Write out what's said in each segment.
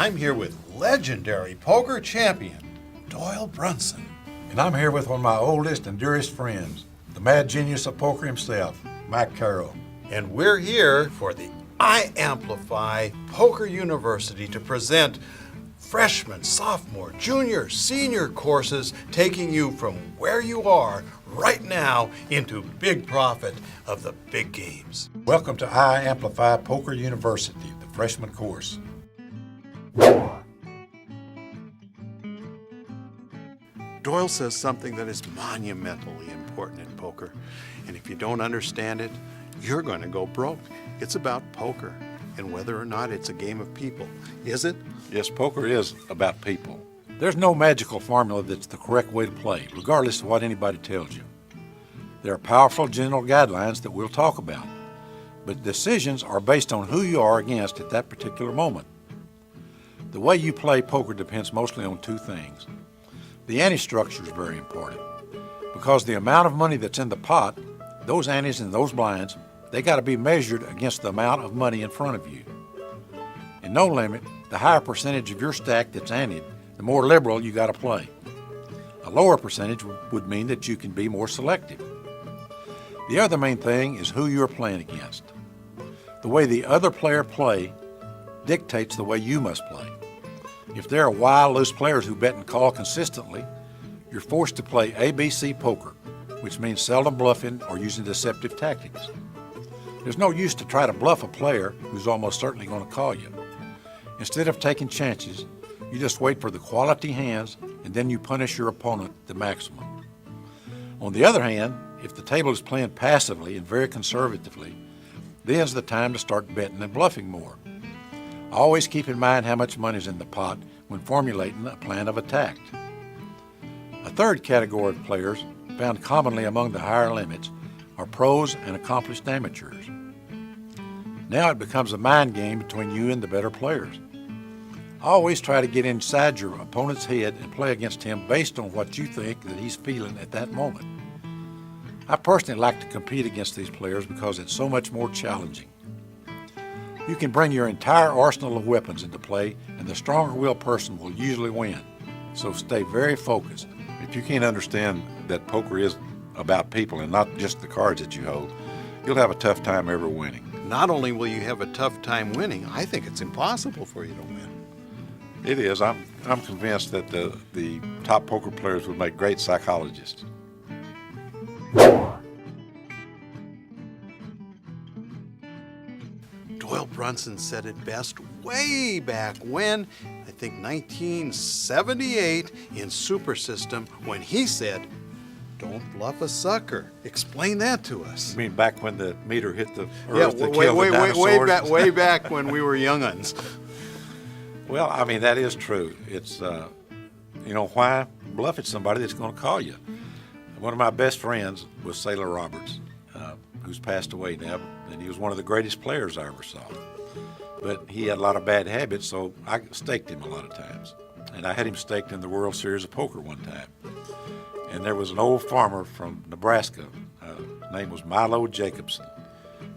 I'm here with legendary poker champion, Doyle Brunson. And I'm here with one of my oldest and dearest friends, the mad genius of poker himself, Caro. And we're here for the I Amplify Poker University to present freshman, sophomore, junior, senior courses taking you from where you are right now into big profit of the big games. Welcome to I Amplify Poker University, the freshman course. Doyle says something that is monumentally important in poker, and if you don't understand it, you're going to go broke. It's about poker and whether or not it's a game of people. Is it? Yes, poker is about people. There's no magical formula that's the correct way to play, regardless of what anybody tells you. There are powerful general guidelines that we'll talk about, but decisions are based on who you are against at that particular moment. The way you play poker depends mostly on two things. The ante structure is very important because the amount of money that's in the pot, those antes and those blinds, they got to be measured against the amount of money in front of you. In no limit, the higher percentage of your stack that's anteed, the more liberal you got to play. A lower percentage would mean that you can be more selective. The other main thing is who you're playing against. The way the other player play dictates the way you must play. If there are wild, loose players who bet and call consistently, you're forced to play ABC poker, which means seldom bluffing or using deceptive tactics. There's no use to try to bluff a player who's almost certainly going to call you. Instead of taking chances, you just wait for the quality hands and then you punish your opponent the maximum. On the other hand, if the table is playing passively and very conservatively, then's the time to start betting and bluffing more. Always keep in mind how much money is in the pot when formulating a plan of attack. A third category of players, found commonly among the higher limits, are pros and accomplished amateurs. Now it becomes a mind game between you and the better players. Always try to get inside your opponent's head and play against him based on what you think that he's feeling at that moment. I personally like to compete against these players because it's so much more challenging. You can bring your entire arsenal of weapons into play, and the stronger-willed person will usually win. So stay very focused. If you can't understand that poker is about people and not just the cards that you hold, you'll have a tough time ever winning. Not only will you have a tough time winning, I think it's impossible for you to win. It is. I'm convinced that the top poker players would make great psychologists. Doyle Brunson said it best way back when, I think 1978 in Super System, when he said, "Don't bluff a sucker." Explain that to us. I mean, back when the meter hit the earth to kill the way dinosaurs? way back when we were young'uns. Well, I mean, that is true. It's, why bluff at somebody that's going to call you? One of my best friends was Sailor Roberts, who's passed away now, and he was one of the greatest players I ever saw. But he had a lot of bad habits, so I staked him a lot of times. And I had him staked in the World Series of Poker one time. And there was an old farmer from Nebraska, his name was Milo Jacobson.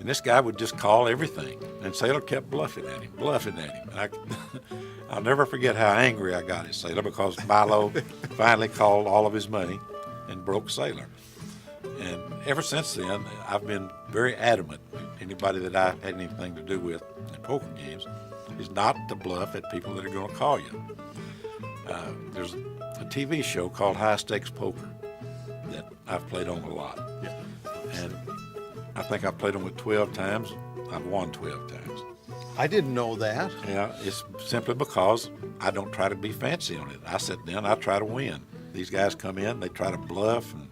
And this guy would just call everything. And Sailor kept bluffing at him. And I'll never forget how angry I got at Sailor because Milo finally called all of his money and broke Sailor. And ever since then, I've been very adamant, anybody that I had anything to do with in poker games, is not to bluff at people that are going to call you. There's a TV show called High Stakes Poker that I've played on a lot. Yeah. And I think I've played on it 12 times. I've won 12 times. I didn't know that. Yeah, it's simply because I don't try to be fancy on it. I sit down, I try to win. These guys come in, they try to bluff, and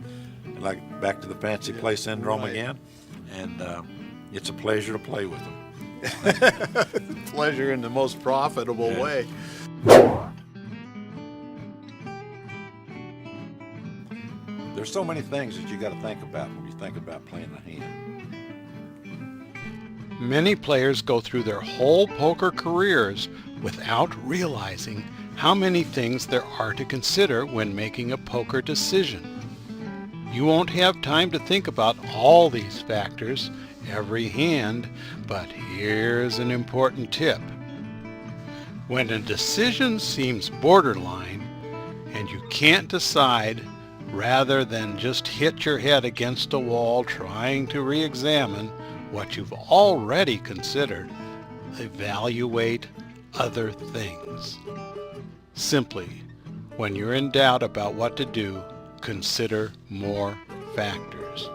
like back to the fancy play syndrome again. And it's a pleasure to play with them. Pleasure in the most profitable way. There's so many things that you got to think about when you think about playing a hand. Many players go through their whole poker careers without realizing how many things there are to consider when making a poker decision. You won't have time to think about all these factors every hand, but here's an important tip. When a decision seems borderline and you can't decide, rather than just hit your head against a wall trying to re-examine what you've already considered, evaluate other things. Simply, when you're in doubt about what to do, consider more factors.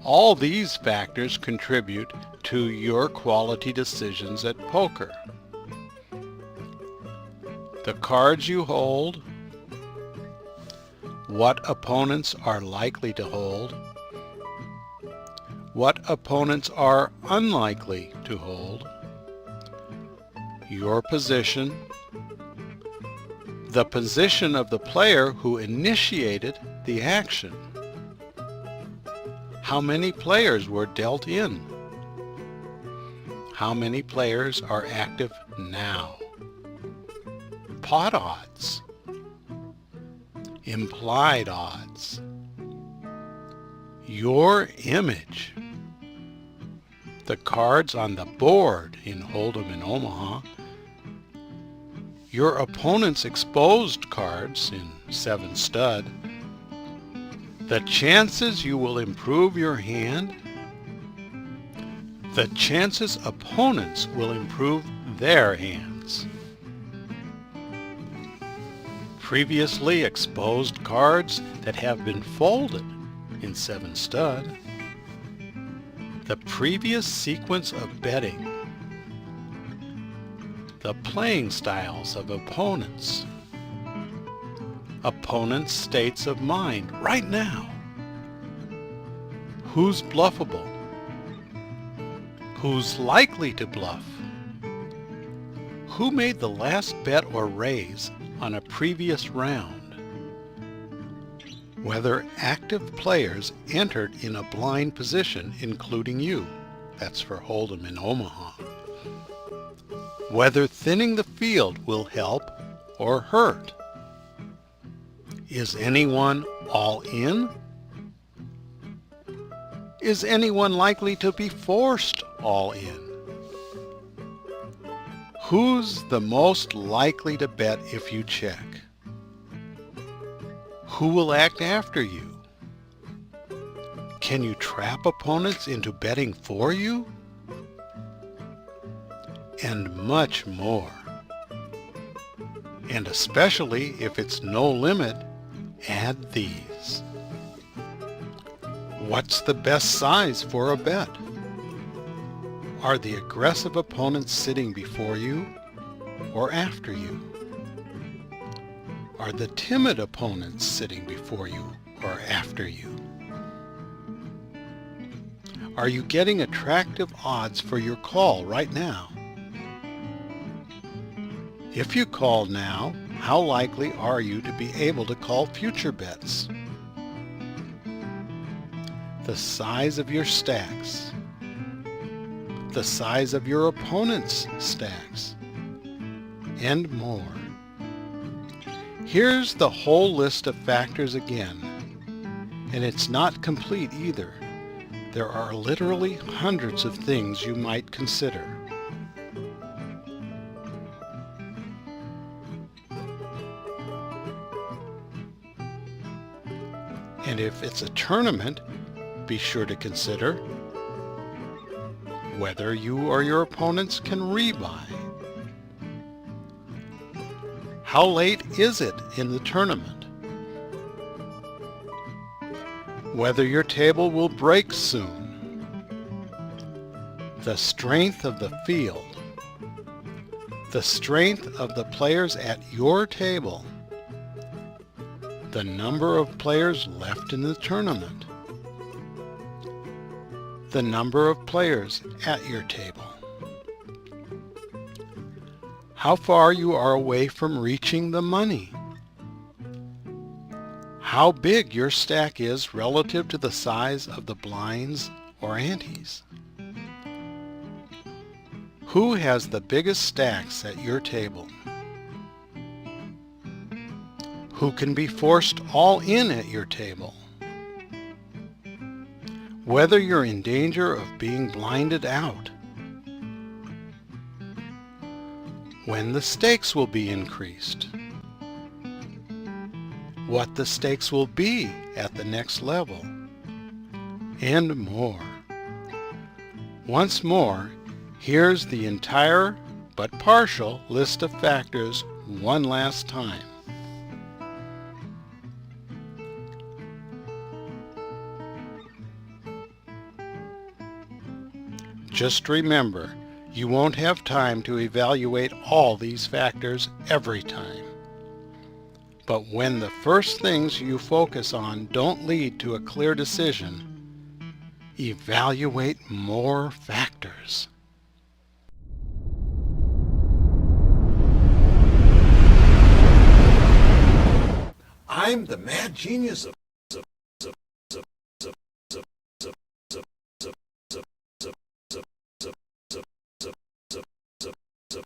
All these factors contribute to your quality decisions at poker. The cards you hold, what opponents are likely to hold, what opponents are unlikely to hold, your position, the position of the player who initiated the action, how many players were dealt in, how many players are active now, pot odds, implied odds, your image, the cards on the board in Hold'em in Omaha, your opponent's exposed cards in 7 stud, the chances you will improve your hand, the chances opponents will improve their hands, previously exposed cards that have been folded in 7 stud, the previous sequence of betting, the playing styles of opponents, opponents' states of mind right now, who's bluffable, who's likely to bluff, who made the last bet or raise on a previous round, whether active players entered in a blind position, including you, that's for Hold'em in Omaha, whether thinning the field will help or hurt, is anyone all in? Is anyone likely to be forced all in? Who's the most likely to bet if you check? Who will act after you? Can you trap opponents into betting for you? And much more. And especially if it's no limit, add these. What's the best size for a bet? Are the aggressive opponents sitting before you or after you? Are the timid opponents sitting before you or after you? Are you getting attractive odds for your call right now? If you call now, how likely are you to be able to call future bets? The size of your stacks, the size of your opponent's stacks, and more. Here's the whole list of factors again, and it's not complete either. There are literally hundreds of things you might consider. And if it's a tournament, be sure to consider whether you or your opponents can rebuy. How late is it in the tournament? Whether your table will break soon. The strength of the field. The strength of the players at your table. The number of players left in the tournament. The number of players at your table. How far you are away from reaching the money. How big your stack is relative to the size of the blinds or antes. Who has the biggest stacks at your table? Who can be forced all in at your table? Whether you're in danger of being blinded out. when the stakes will be increased, what the stakes will be at the next level, and more. Once more, here's the entire but partial list of factors one last time. Just remember, you won't have time to evaluate all these factors every time. But when the first things you focus on don't lead to a clear decision, evaluate more factors. I'm the mad genius of